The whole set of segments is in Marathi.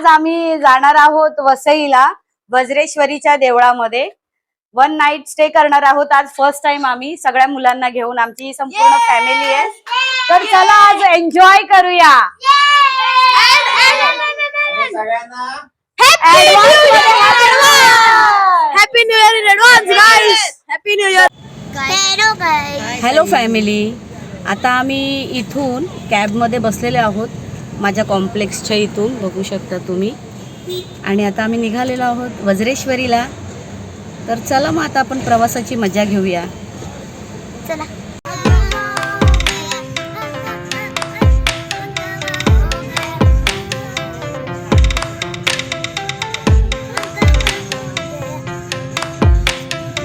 आज आम्ही जाणार आहोत वसईला वज्रेश्वरीच्या देवळामध्ये 1 नाईट स्टे करणार आहोत। आज फर्स्ट टाइम आम्ही सगळ्या मुलांना घेऊन, आमची संपूर्ण फॅमिली आहे। तर चला आज एन्जॉय करूया। Happy new year in advance guys. Happy new year. Hello family, आता आम्ही इथून कॅबमध्ये बसलेले आहोत, माझ्या कॉम्प्लेक्सच्या इथून बघू शकता तुम्ही। आणि आता आम्ही निघालेलो आहोत वज्रेश्वरीला। तर चला मग आता आपण प्रवासाची मजा घेऊया। चला।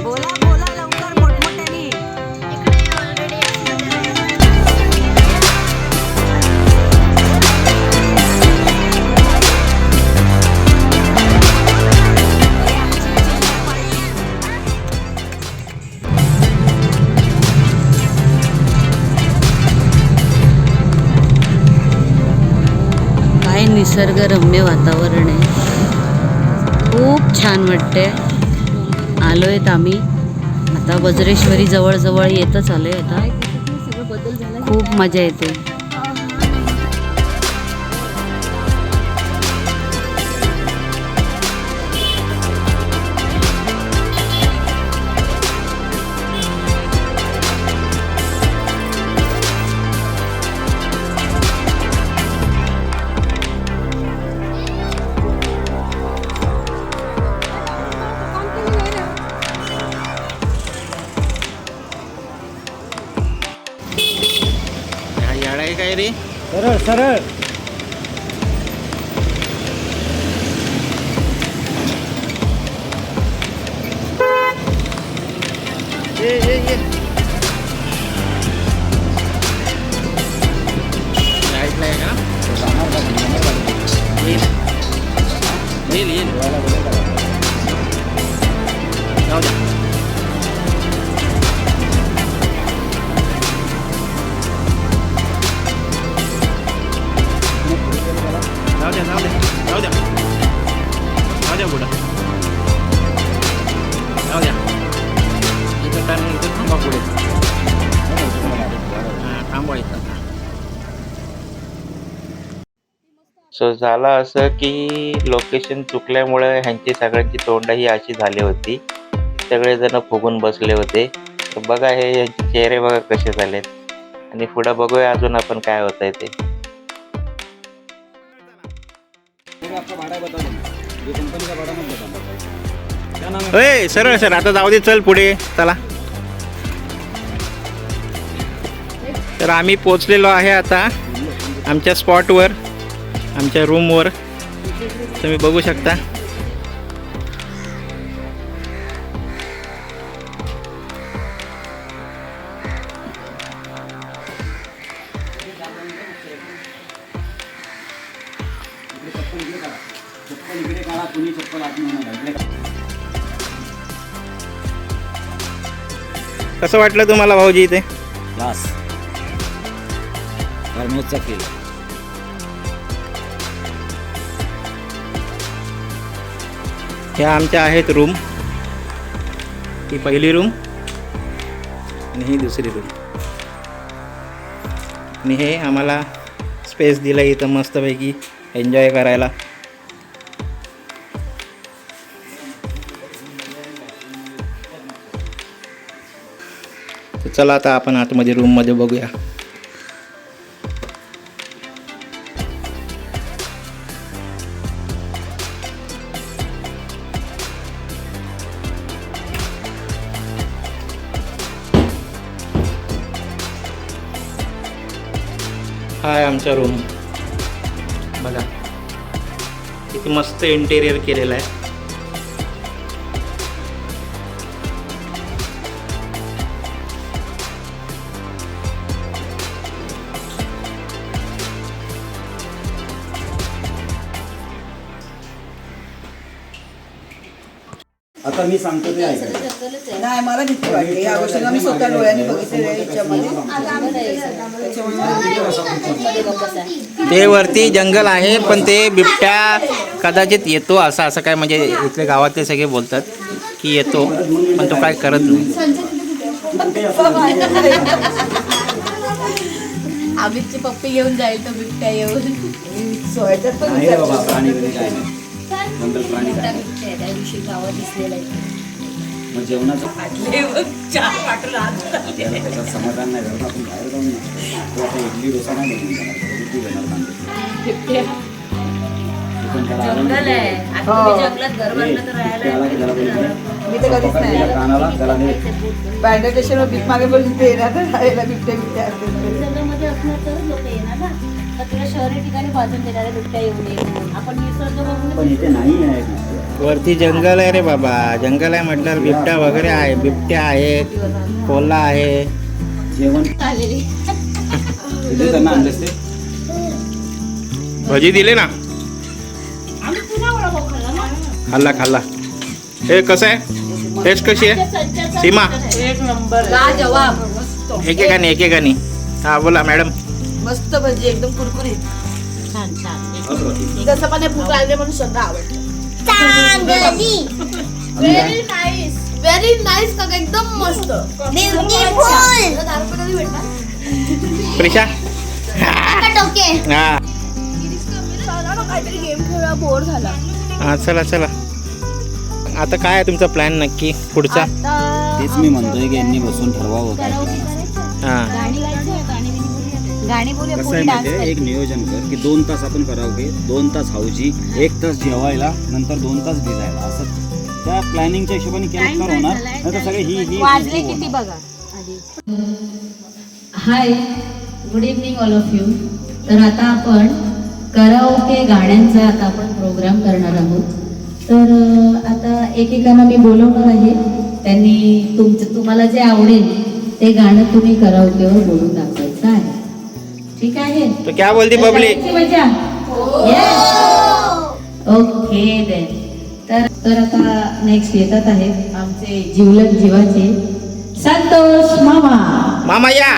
बोला बोला लवकर मोठमोठ्याने। काय निसर्गरम्य वातावरण आहे, खूप छान वाटते। आलोय आम्ही आता वज्रेश्वरी जवळ येतच आलोय। आता खूप मजा येते। काय रे, सरळ सरळ ये लाईटला आहे का? येईल जाऊ द्या। जाऊ द्या पुढं जाऊ द्या। इथं थांबा पुढे। थांबवा इथं। सो झालं असं की लोकेशन चुकल्यामुळे ह्यांची सगळ्यांची तोंडही अशी झाली होती, सगळेजण फुगून बसले होते। तर बघा हे यांचे चेहरे बघा कसे झालेत। आणि पुढं बघूया अजून आपण काय होत आहे ते। सरळ आता जाऊ दे, चल पुढे चला। तर आम्ही पोचलेलो आहे आता आमच्या स्पॉटवर, आमच्या रूमवर। तुम्ही बघू शकता। कसं वाटलं तुम्हाला भाऊजी इथे? क्लास गरमीचा फील। ह्या आमच्या आहेत रूम, ही पहिली रूम आणि ही दुसरी रूम। आणि हे आम्हाला स्पेस दिला इथं मस्तपैकी एन्जॉय करायला। तर चला आता आपण आतमध्ये रूममध्ये बघूया। हा आहे आमचा रूम, बघा किती मस्त इंटेरियर केलेलं आहे। आता मी सांगतो ते ऐकायचं. नाही मला भीती वाटली या गोष्टीला मी स्वतः डोळ्यांनी बघितलेल्या याच्यामध्ये ते वरती जंगल आहे पण ते बिबट्या कदाचित येतो असं काय म्हणजे इथले गावातले सगळे बोलतात की येतो पण तो काय करत नाही. अमितची पप्पी घेऊन जाईल तो बिबट्या येऊन. सोयाच्यात पण नाही रे बाबा, प्राणी बिणी काय नाही. जंगल प्राणी काय नाही. त्या दिवशी गावात दिसलेला आहे. मग जेवणाचं फाटले बघ, चार फाटून आत. आपल्याला त्याच्यात समाधान नाही झालं, आपण बाहेर जाऊन ना. तो आता इडली डोसा नाही बनवून देणार, इडली देणार कांदे. पण त्याला आनंद जंगल आहे. आता तुम्ही जंगलात घर बांधलं तर त्याला की त्याला बोलतो, राहायला मी तर कधीच पकडलेल्या नाही कानाला त्याला नाही. बँड स्टेशनवर भीक मागे पण ते येणार ना राहायला बिबट्या बिबट्या जंगलमध्ये असणार तर लोक येणार ना. तर तुला शहरी ठिकाणी बाजून देणारे बिबट्या येऊ नये म्हणून. आपण निसर्ग पण बघून इथे नाही आहे. वरती जंगल आहे रे बाबा, जंगल आहे म्हटल्यावर बिबट्या वगैरे आहे, बिबट्या आहेत, कोल्हा आहे. जेवण आलेली. तिथे त्यांना आणलंस ते भजी दिले ना, आम्ही पुन्हा वडापाव खाल्ला ना. खाल्ला. हे कसं आहे, टेस्ट कशी आहे सीमा? एक नंबर. जवाब एकेकानी. हा बोला मॅडम. मस्त भजी एकदम कुरकुरीत छान छान. जसं पण भूक लागले म्हणून सगळं आवडतं. व्हेरी नाईस काका एकदम मस्त. प्रिशा हा काहीतरी गेम खेळा बोर झाला. हा चला. आता काय आहे तुमचा प्लॅन नक्की पुढचा? तेच मी म्हणतोय की यांनी बसून ठरवावं काय. हा गाणी बोलूया, कसं पुढे आहे डान्स माहिती एक नियोजन कर की 2 तास आपण करावं 2 तास हाऊजी, 1 तास जेवायला, नंतर 2 तास भिजायला, असं त्या प्लॅनिंगच्या हिशोबाने केलं तर होणार. नंतर सगळे ही वाजले किती बघा आधी. Hi, good evening all of you. तर आता आपण कराओके गाण्यांचा आता आपण प्रोग्राम करणार आहोत. तर आता एकेकांना मी बोलवणार आहे, त्यांनी तुम्हाला जे आवडेल ते गाणं तुम्ही कराओकेवर बोलून दाखवायचं आहे. ठीक आहे? तो क्या बोलती पब्लिक? मजा. Okay then. तर आता नेक्स्ट येतात आहेत आमचे जिवलग जीवाचे संतोष मामा या.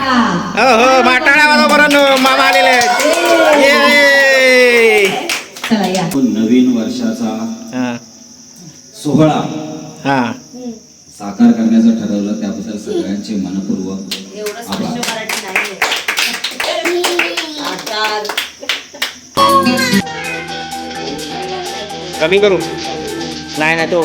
हो माटाळा वाजवणाऱ्यांनो, मामा आलेले आहेत. ये. चला या. नवीन वर्षाचा हा सोहळा हा साकार करण्याचं ठरवलं, त्याबद्दल सगळ्यांचे मनपूर्वक आभार. कमी करू नाही तो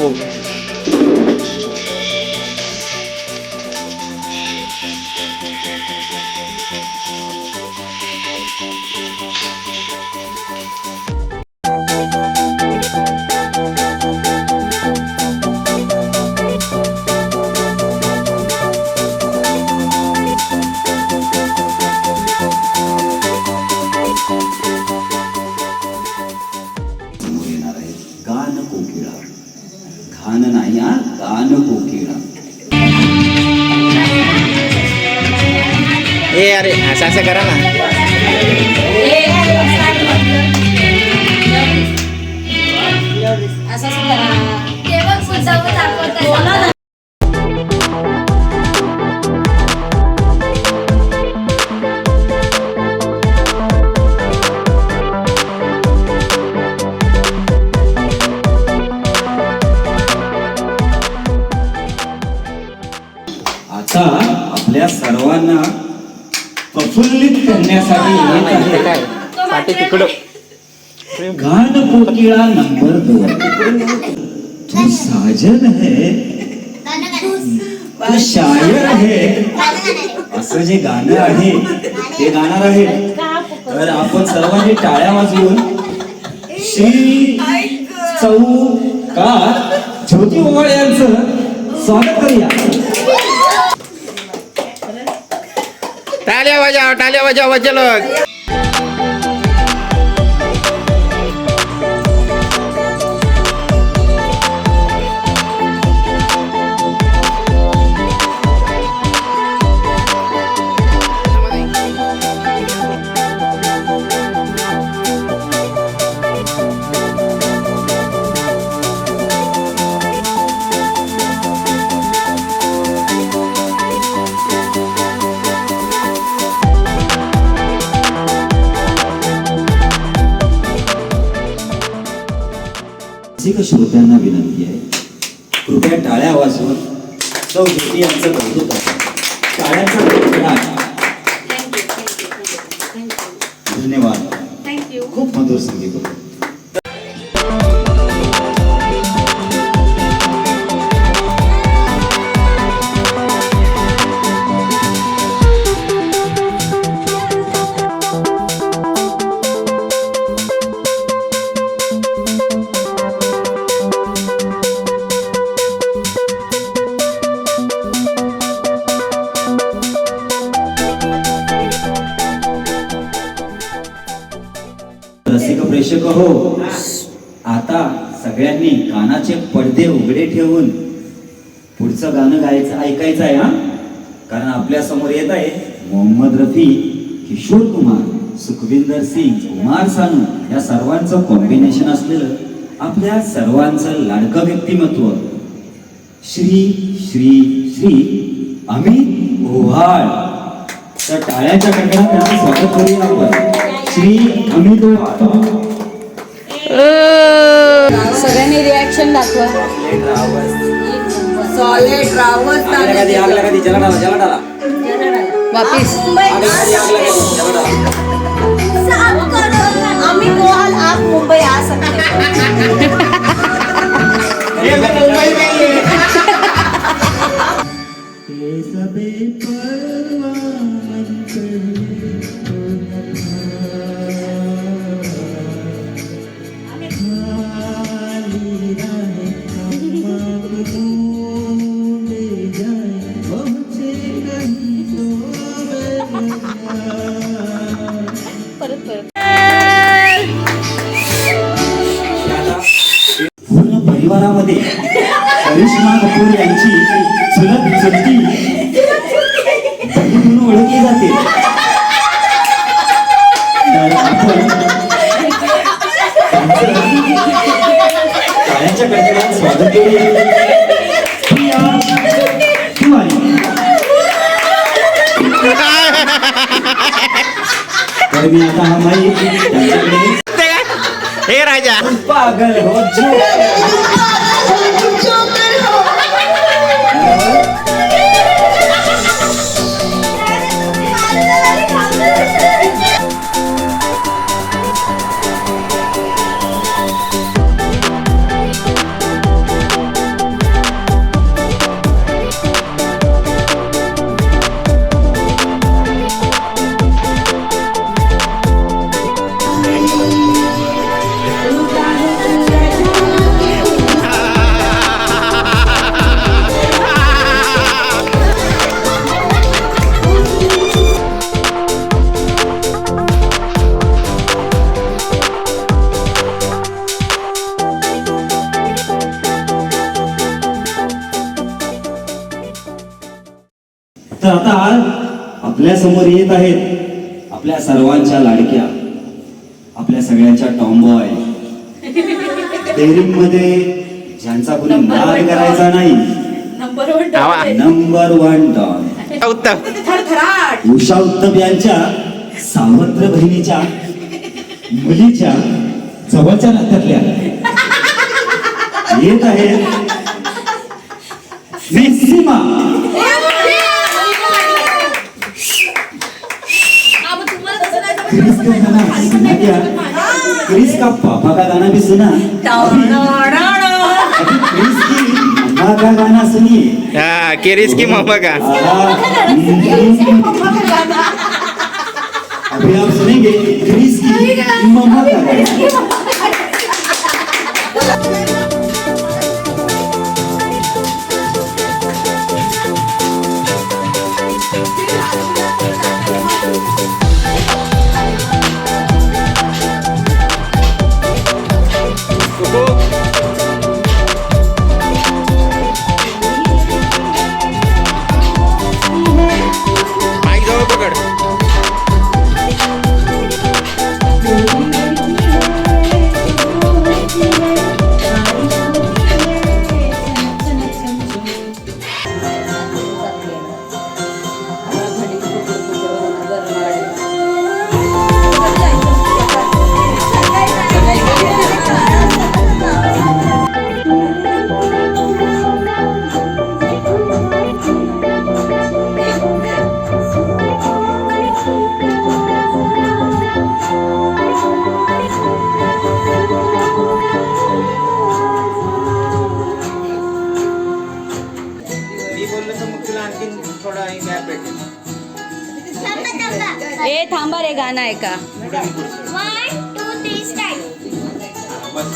समोर येणार आहे गान कोकिळा. घाण नाही हा, गान कोकिळा. ए अरे असं करा ना. आता आपल्या सर्वांना प्रफुल्लित करण्यासाठी येत आहे काय पाठी तिकडं. गान कोकिळा नंबर 2. तू साजन है, तू शायर है, असं जे गाणं आहे ते गाणार आहे. तर आपण सर्वांनी टाळ्या वाजवून श्री चौका ज्योती ओवाळ यांचं स्वागत करूया. टाळ्या वाजवा चलो. रसिक श्रोत्यांना विनंती आहे, कृपया टाळ्या वाजवून सौ ज्योती यांचं कौतुक करा. टाळ्यांचा कडकडाट. धन्यवाद. थँक्यू. खूप मधुर संगीत होतं. रसिक प्रेक्षक हो, आता सगळ्यांनी कानाचे पडदे उघडे ठेवून पुढचं गाणं गायचं ऐकायचं आहे हा. कारण आपल्या समोर येत आहे मोहम्मद रफी, किशोर कुमार, सुखविंदर सिंग, कुमार सानू या सर्वांचं कॉम्बिनेशन असलेलं आपल्या सर्वांचं लाडकं व्यक्तिमत्व श्री श्री श्री अमित ओव्हाळ. तर टाळ्याच्या कडकडाटात त्यांचं स्वागत करूया आपण. श्री अमित ओव्हाळ. सगळ्यांनी रिॲक्शन दाखवा. सॉलिड रावत वापिस. आम्ही बोल आप मुंबई आ सकते पूर्ण परिवारामध्ये करिश्मा कपूर यांची चुलत चुलती म्हणून ओळखली जाते. तर आपण टाळ्यांच्या कडकडाटात स्वागत करूया. प्रिया तिवारी. तर मी आता हा माईक त्यांच्याकडे. हे राजा पागल हो जो. तर आता आपल्या समोर येत आहेत आपल्या सर्वांच्या लाडक्या, आपल्या सगळ्यांच्या टॉमबॉय, डेअरिंग मध्ये ज्यांचा कुणी मार करायचा नाही, नंबर 1 डॉन उषा उत्तम यांच्या सावत्र बहिणीच्या मुलीच्या जवळच्या नात्यातल्या येत आहेत सीमा. क्रिस का पापा का गाना भी सुना, क्रिस की मम्मा का गाना सुनिए. हाँ, किरिस की मम्मा का. अभी आप सुनेंगे क्रिस की मम्मा का गाना. माईक जवळ पकड. मी बोललो तर मग तुला आणखीन थोडा गॅप भेटेल. ए थांबा रे, गाणं आहे का? पुढे मी पुढचं. बस.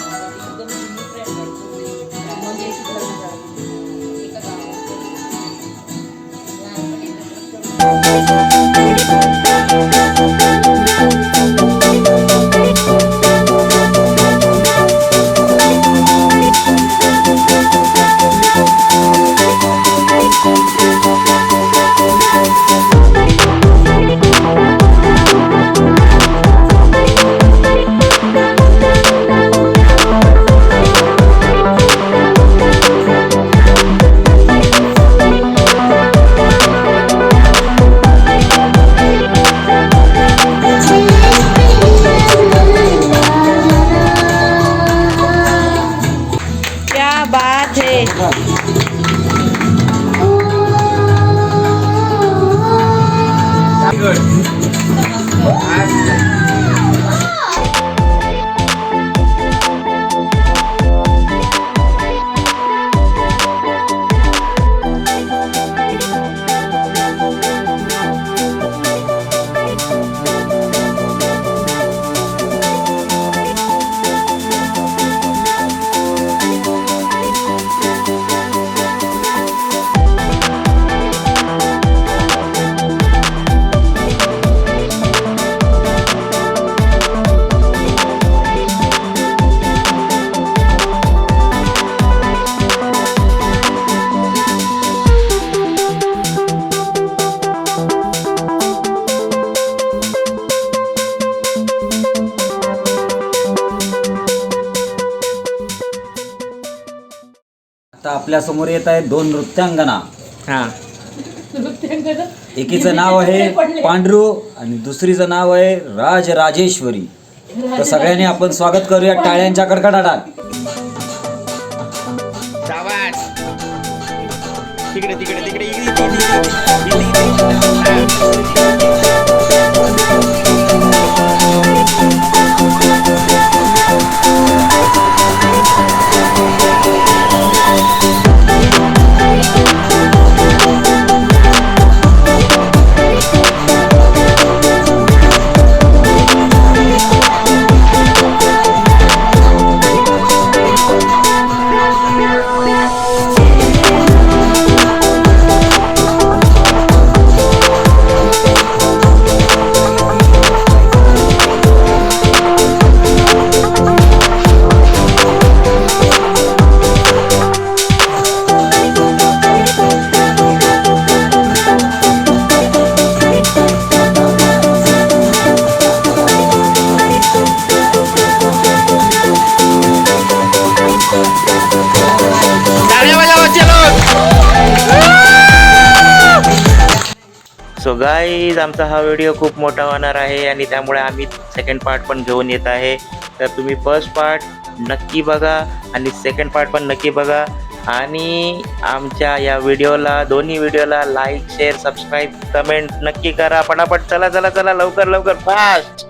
क्या बात है. आता आपल्या समोर येत आहेत दोन नृत्यांगना. हा. एकीचं नाव आहे पांडरू आणि दुसरीचं नाव आहे राजराजेश्वरी. तर सगळ्यांनी आपण स्वागत करूया टाळ्यांच्या कडकडाटात. शाबास. तिकडे तिकडे तिकडे सो गाईज, आमचा हा व्हिडिओ खूप मोठा होणार आहे आणि त्यामुळे आम्ही सेकंड पार्ट पण घेऊन येत आहे. तर तुम्ही फर्स्ट पार्ट नक्की बघा आणि सेकंड पार्ट पण नक्की बघा. आणि आमच्या या व्हिडिओला, दोन्ही व्हिडिओला लाईक, शेअर, सबस्क्राईब, कमेंट नक्की करा. पटापट चला चला चला, लवकर लवकर, फास्ट.